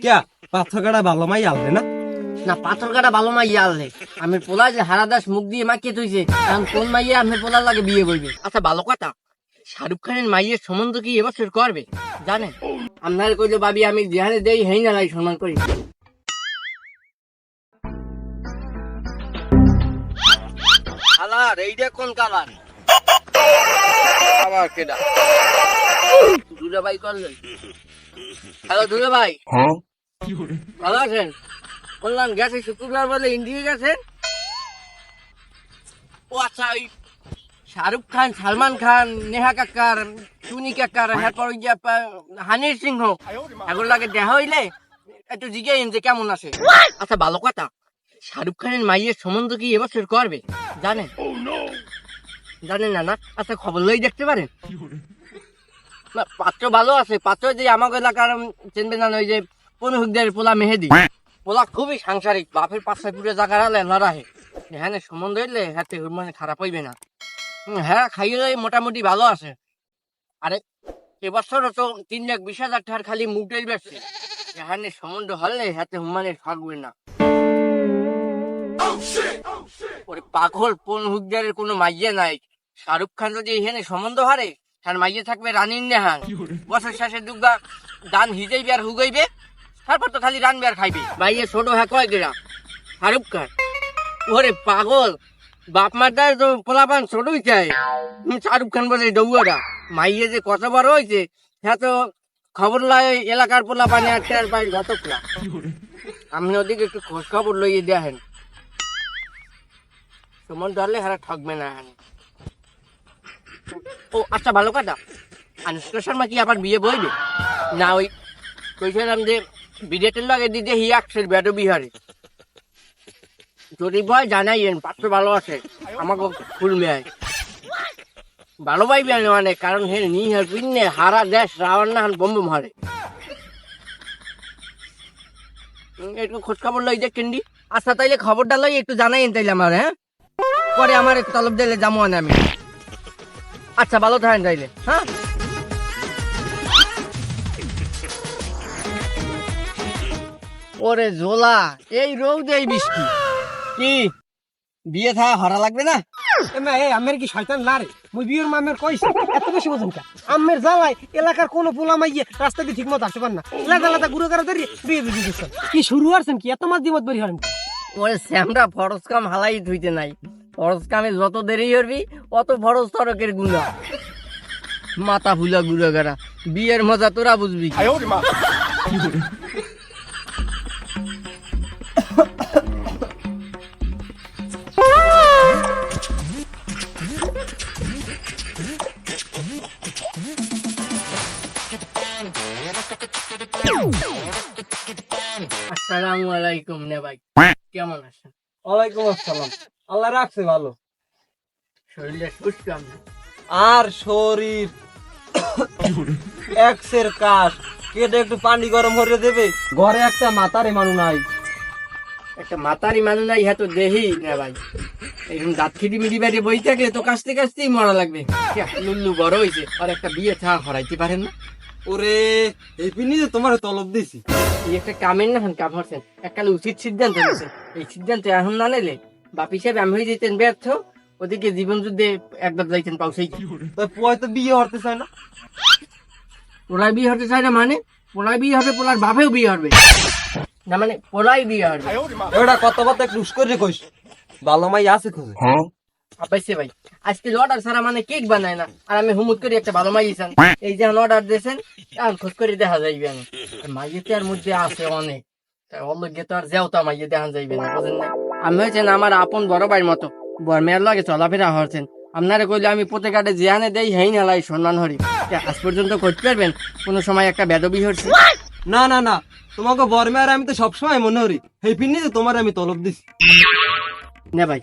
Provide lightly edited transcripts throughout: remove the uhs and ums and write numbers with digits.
क्या পাথর কাটা ভালো মাই আলবে না? না পাথর কাটা ভালো মাইয়া আনলে আমি পোলা যে হারাদাস মুখ দিয়ে মাখিয়ে তুইছে এখন কোন মাইয়া আমি পোলার লাগে বিয়ে করবে? আচ্ছা ভালো কথা, শাহরুখ খানের মাইয়ের সম্বন্ধ কি এবছর করবে জানেন? আপনার কইলো ভাবি আমি যেখানে দেই হেই না লাই সম্মান করি। কালার এইটা কোন কালার? আবার কেডা? দুলা ভাই করলেন। হ্যালো দুলা ভাই, ভালো আছেন? বললাম গেছে শুক্রবার বলে ইন্ডিয়া গেছেন। ও আচ্ছা, ওই শাহরুখ খান, সালমান খান, নেহা কাক্কার, টুনি কাক্কার, এরপর ওই যে হানির সিংহ এগুলো লাগে দেখা হইলে একটু জিজ্ঞাসা যে কেমন আছে। আচ্ছা ভালো কথা, শাহরুখ খানের মাইয়ের সম্বন্ধ কি এবছর করবে জানেন? জানেন না? না আচ্ছা খবর লই দেখতে পারেন না? পাত্র ভালো আছে, পাত্র যে আমাকে এলাকার চিনবে না, ওই যে পনুহুকদের পোলা মেহেদি পোলা খুবই সাংসারিক, বাপের পাশে পুরো জায়গা রালে লড়াহে হ্যাঁ সম্বন্ধ হইলে হ্যাঁ মানে খারাপ হইবে না। হ্যাঁ খাইয়ে মোটামুটি ভালো আছে। আরে এবছর তো 3,20,000 টাকার খালি মুটেল বেড়ছে, হ্যাঁ সম্বন্ধ হলে হ্যাঁ মানে থাকবে না। ওরে পাগল, পনুহুকদের কোনো মাইয়ে নাই। শাহরুখ খান যদি এখানে সম্বন্ধ হারে তার মাইয়ে থাকবে রানীর নেহান। বছর শেষে দুর্গা দান হিজাইবে আর হুগাইবে, তারপর তো খালি রানবে আর খাইবে। মাইয়ে ছোট হ্যাঁ কয় গেরা শাহরুখ খান। ওরে পাগল, বাপ মাটার তো পোলাপান ছোটই চাই, শাহরুখ খান বলে ডৌয়ারা। মাইয়ে যে কত বড় হয়েছে হ্যাঁ তো খবর লাই এলাকার পোলাপানে আর টের পাই ঘটকলা। আপনি ওদিকে একটু খোঁজ খবর লইয়ে দেখেন, তোমার ধরলে হারা ঠকবে না। ও আচ্ছা ভালো কথা, আনুষ্কা শর্মা কি আবার বিয়ে বইবে না? ওই কইছিলাম যে বিদেটের লাগে দিতে হিয়াক্সের বেদ বিহারে যদি ভয় জানাইয়েন, পাত্র ভালো আছে আমাকে ফুল মেয় ভালো পাইবে মানে, কারণ হে নিহার পিন্নে হারা দেশ রাওয়ার না বম্ব মারে। একটু খোঁজ খবর লই যে কেন্ডি। আচ্ছা তাইলে খবরটা লই একটু জানাইন তাইলে আমার, হ্যাঁ পরে আমার একটু তলব দিলে যাবো না আমি। আচ্ছা ভালো থাকেন তাইলে, হ্যাঁ। ওরে জোলা, এই রোদ এই বৃষ্টি কি বিয়ে থা হরা লাগবে না? আমের কি শয়তান না রে? মুই বিয়ের মামের কইছি এত বেশি বোঝেন কা? আমের জ্বালাই এলাকার কোনো পোলা মাইয়ে রাস্তা দিয়ে ঠিক মতো আসতে পার না, এলাকা এলাকা গুঁড়ো করে ধরি বিয়ে দিয়ে দিচ্ছেন। কি শুরু করছেন কি? এত মাছ দিমত বেরি হলেন? ওরে স্যামরা ফরজ কাম হালাই ধুইতে নাই, ফরজ কামে যত দেরি করবি অত ফরজ তরকের গুণা। মাথা ফুলা গুঁড়ো করা বিয়ের মজা তোরা বুঝবি। আসসালামু আলাইকুম নে ভাই, কেমন আছেন? ওয়ালাইকুম আসসালাম, আল্লাহ রাখছে ভালো। শরীরটা সুস্থ আপনার? আর শরীর এক্সের কাজ কেটে একটু পানি গরম করে দেবে, ঘরে একটা মাতারে মানু নাই। একটা মাতারি মানুষ নাই হ্যাঁ তো দেহি না ভাই, এরকম দাঁত খিটি মিটি বাইরে বই থাকলে তো কাছতে কাছতেই মরা লাগবে। লুল্লু বড় হয়েছে আর একটা বিয়ে থা হরাইতে পারেন না? ওরে এই পিনি যে তোমার তলব দিছি, এই একটা কামের না কাম হচ্ছেন, এককালে উচিত সিদ্ধান্ত নিয়েছেন। এই সিদ্ধান্ত এখন না নিলে বাপ হিসাবে আমি হয়ে যেতেন ব্যর্থ, ওদিকে জীবন যুদ্ধে একবার যাইতেন পাউসাই। পোয় তো বিয়ে হতে চায় না। পোলায় বিয়ে হতে চায় না মানে? পোলায় বিয়ে হবে, পোলার বাপেও বিয়ে হবে না মানে পোলাই বিয়ে হবে। ওটা কত কথা একটু উস করে কইস, ভালো মাই আছে খোঁজে। আপাইছে ভাই আজকে অর্ডার ছাড়া মানে কেক বানায় না, আর আমি হুমুত করে একটা ভালো মাই দিয়েছেন। এই যে অর্ডার দিয়েছেন এখন খোঁজ করে দেখা যাইবে। আমি মাইয়েতে আর মধ্যে আছে অনেক, অলগে তো আর যেও তো মাইয়ে দেখা যাইবে না, বুঝেন না? আমি হয়েছেন আমার আপন বড় ভাইয়ের মতো, বর মেয়ের লাগে চলাফেরা হচ্ছেন। আপনারা কইলে আমি প্রত্যেক কাটে জিয়ানে দেই হেই নালাই সম্মান হরি। আজ পর্যন্ত করতে পারবেন কোনো সময় একটা বেদবি হচ্ছে? না না না, তোমাকে বর্মে আর আমি তো সবসময় মনে করি এই পিনি যে তোমার আমি তলব দিছি। না ভাই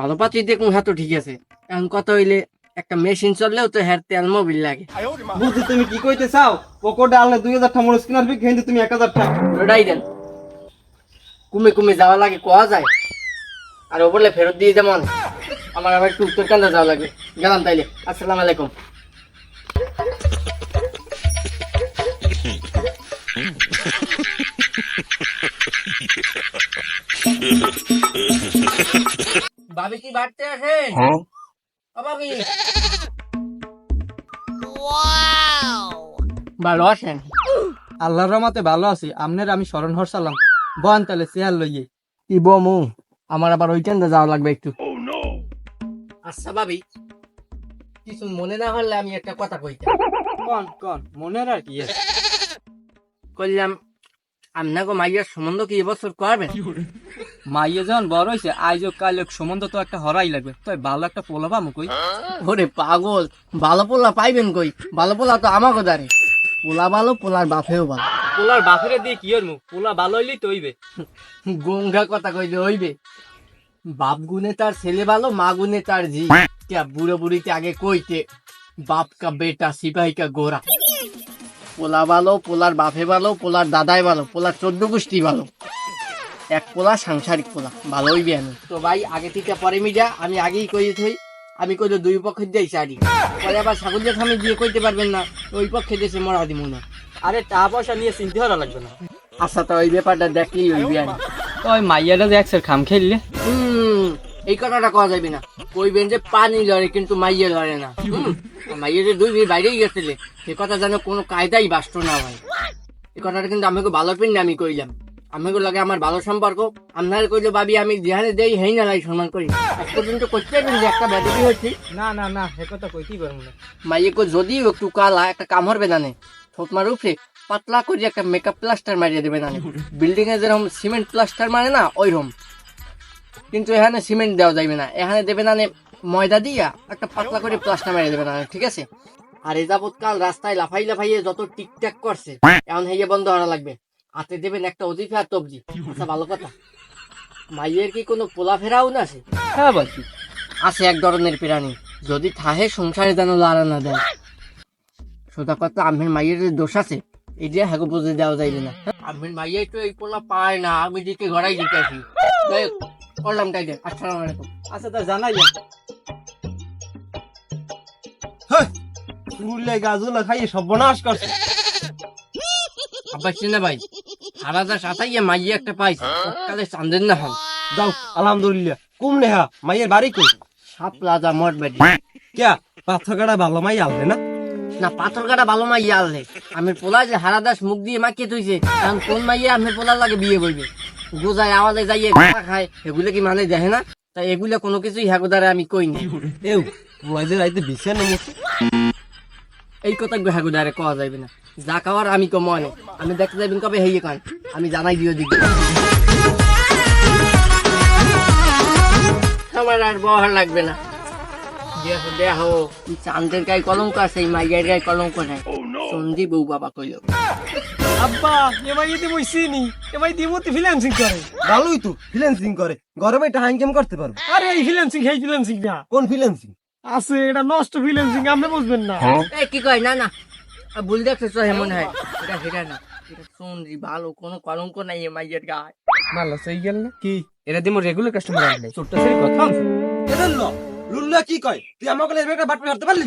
ভালো পাচ্ছি দেখুন, হ্যাঁ তো ঠিক আছে। এখন কত হইলে একটা মেশিন চললেও তো হ্যাঁ তেল মোবিল লাগে। বুঝছি তুমি কি কইতে চাও, পকেটে আনলে 2,000 টাকা মরিচ কিনার বি, কিন্তু তুমি 1,000 টাকা ওটাই দেন, কুমে কুমে যাওয়া লাগে কোয়া যায়, আর ও বলে ফেরত দিয়ে যেমন আমার আবার একটু উত্তর কান্দা যাওয়া লাগবে। গেলাম তাইলে, আসসালামু আলাইকুম। ভাবি কি বাড়তে আসেন? ও ভাবি ভালো আছেন? আল্লাহর রহমতে ভালো আছি। আমনের আমি স্মরণ হরসালাম। বন তাহলে চেয়ার লইয়ে। কি বমু, আমার আবার ওইখানটা যাওয়া লাগবে একটু। আচ্ছা ভাবি, কিছু মনে না হলে আমি একটা কথা কইতাম। কন কন মনের আর কি আছে? কইলাম আপনাকে মাইয়ার সম্বন্ধ কি এবছর করবেন? মাইয়ে যখন বড় হয়েছে আইজ কাল সম্বন্ধ তো একটা হরাই লাগবে। তাই ভালো একটা পোলা পামু কই? ওরে পাগল, ভালো পোলা পাইবেন কই? ভালো পোলা তো আমাকে দাঁড়ে। পোলা ভালো, পোলার বাপেও ভালো। পোলার বাপেরে দিয়ে কি হরমু? পোলা ভালো হইলেই তো হইবে। গঙ্গা কথা কইলে হইবে। বাপ গুনে তার ছেলে ভালো, মা গুনে তার জি। क्या বুড়ো বুড়িতে আগে কইতে বাপ কা বেটা সিপাহি কা গোরা। পোলা ভালো, পোলার বাপে ভালো, পোলার দাদাই ভালো, পোলার 14 গোষ্ঠী ভালো। এক পোলা সাংসারিক পোলা ভালো হইবে। আমি তো ভাই আগে থেকে পরে মিডিয়া আমি আগেই কইতে থই, আমি কইলে দুই পক্ষে দেই সারি। পরে আবার ছাগলের খামে দিয়ে কইতে পারবেন না ওই পক্ষে দেশে মরা দিমু না। আরে টাকা পয়সা নিয়ে চিন্তা করা লাগবে না। আচ্ছা তো ওই ব্যাপারটা দেখলেই হইবে। আমি তো ওই মাইয়াটা যে একসের খাম খেললে এই কথাটা কওয়া যাবে না। কইবেন যে পানি লড়ে কিন্তু মাইয়ে লড়ে না। মাইয়ে যে দুই দিন বাইরেই গেছিলে সে কথা যেন কোনো কায়দাই বাস্ত না হয়। এই কথাটা কিন্তু আমাকে ভালো পিন আমি কইলাম। আমাকে লাগে আমার ভালো সম্পর্ক। আপনার কইলে ভাবি আমি যেখানে দেই হেই না লাই সম্মান করি। আজ পর্যন্ত করতে পারবেন যে একটা ব্যাধি হচ্ছে। না না না সে কথা কইতেই পারবো না। মাইয়ে কো যদি একটু কালা একটা কাম হরবে না ঠোঁট মার উপরে পাতলা করে একটা মেকআপ প্লাস্টার মারিয়ে দেবে না। বিল্ডিং এ যেরকম সিমেন্ট প্লাস্টার মানে না ওইরকম, কিন্তু এখানে সিমেন্ট দেওয়া যাবে না। এখানে দেবে না ময়দা দিয়া একটা পাতলা করে প্লাস্টার মারিয়ে দেবে না, ঠিক আছে? আর এ যাবৎকাল রাস্তায় লাফাই লাফাইয়ে যত টিকটাক করছে এখন হেয়ে বন্ধ হওয়া লাগবে। হাতে দেবেন একটা অজিফা আর তবজি। আচ্ছা ভালো কথা, মাইয়ের কি কোনো পোলা ফেরাও না আছে? হ্যাঁ বলছি আছে এক ধরনের প্রাণী, যদি থাহে সংসারে যেন লাড়া না দেয়। সোজা কথা আমের মাইয়ের যে দোষ আছে এটা হ্যাঁ বুঝে দেওয়া যাইবে না। আমের মাইয়ে তো এই পোলা পায় না, আমি দিকে ঘরাই দিতে আসি। যাই হোক, করলাম তাই দে। আসসালামু আলাইকুম। আচ্ছা তা জানাই চুলে গাজুলা খাইয়ে সর্বনাশ করছে। আব্বা চিনে ভাই হারাদা সাথাইয়া মাইয়ে একটা পাইছে, কালে চান্দের না হন। দাও আলহামদুলিল্লাহ। কুম নেহা মাইয়ের বাড়ি কই? সাপ রাজা মঠ বাড়ি। কিয়া পাথর কাটা ভালো মাই আলবে না? না পাথর কাটা ভালো মাইয়া আনলে আমের পোলা যে হারাদাস মুখ দিয়ে মাখিয়ে তুইছে, কারণ কোন মাইয়া আমের পোলার লাগে বিয়ে করবে? গোজায় আওয়াজে যাইয়ে খায়, এগুলো কি মানে দেখে না? তাই এগুলা কোনো কিছুই হ্যাগোদারে আমি কই না। এও ওয়াজে রাইতে বিছে না মুখ। এই কথা হ্যাগোদারে কওয়া যাইবে না। যা খাওয়ার আমি কম মনে, আমি দেখতে যাইবেন কবে হেয়ে কান আমি জানাই দিও দিকে। আমার আর বহার লাগবে না। দেখো দেখো চাঁদের গায়ে কলঙ্ক আছে, এই মাইয়ের গায়ে কলঙ্ক নাই। সন্দীপ বউ বাবা কইল আব্বা এমাই ইতি বইছিনি, এমাই দিমুতি ফ্রিল্যান্সিং করে। ভালোই তো ফ্রিল্যান্সিং করে, গরমে টাকা ইনকাম করতে পারবো। আরে এই ফ্রিল্যান্সিং এই ফ্রিল্যান্সিং না। কোন ফ্রিল্যান্সিং? আছে এটা নষ্ট ফ্রিল্যান্সিং, আপনি বুঝবেন না। এই কি কয়? না না ভুল দেখছো তো এমন হয়। এটা সেটা না, এটা সন্দীপ ভালো, কোনো কলঙ্ক নাই এই মাইয়ের গায়ে। ভালো সেই গেল না কি? এটা দিমু রেগুলার কাস্টমার আনলে ছোট্ট সেই কথা। এটা ল লুল্লা কি কয়? তুই আমাকে একটা বাটপা ধরতে পারলি?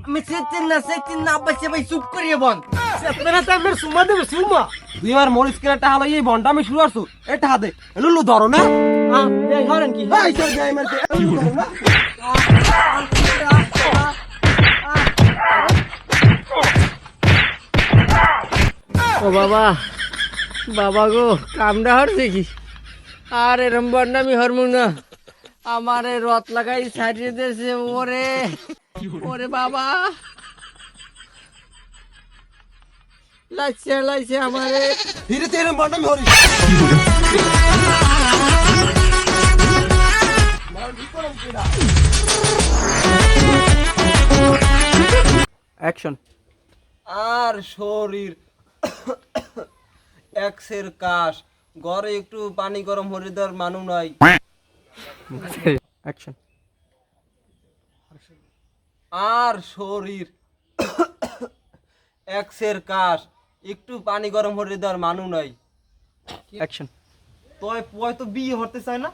আমি সেদিন না আব্বা সে ভাই চুপ করিয়ে বল। আপনারা তো আপনার সুমা দেবে সুমা। তুই আমার মরিচ কেনার টাকা লইয়ে এই বন্ডা আমি শুরু করছো। এটা হাতে লুল্লু ধরো না। এই ধরেন কি? এই চল যাই মারতে লুল্লু ধরো না। ও বাবা, বাবা গো কামড়া হরছে কি? আর এরম বন্ডামি হরমু না, আমারে রথ লাগাই ছাড়িয়ে দিয়েছে। ওরে ওরে বাবা, লাইছে আমারে। ফিরে তো এরম বন্ডা আমি হরি। অ্যাকশন। আর শরীর এক্সের কাশ ঘরে একটু পানি গরম হরিদার মানু নাই। অ্যাকশন। আর শরীর এক্সের কাশ একটু পানি গরম হরিদার মানু নাই। অ্যাকশন। তুই তো বিয়ে হতে চায় না?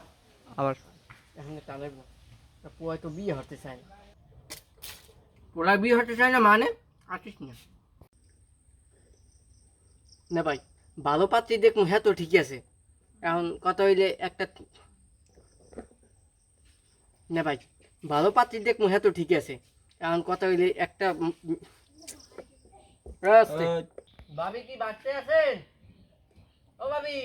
আবার এখানে টানাইব পুয়াই তো বিয়ে হতে চায় না। পোলা বিয়ে হতে চায় না মানে আসিস না। না ভাই ভালো পাত্রী দেখুন, হ্যাঁ তো ঠিকই আছে, এখন কথা হইলে একটা না ভাই ভালো পাত্রী দেখবো হ্যাঁ তো ঠিক আছে এখন কথা হইলে একটা ভাবি কি বাড়তে আছেন ও ভাবি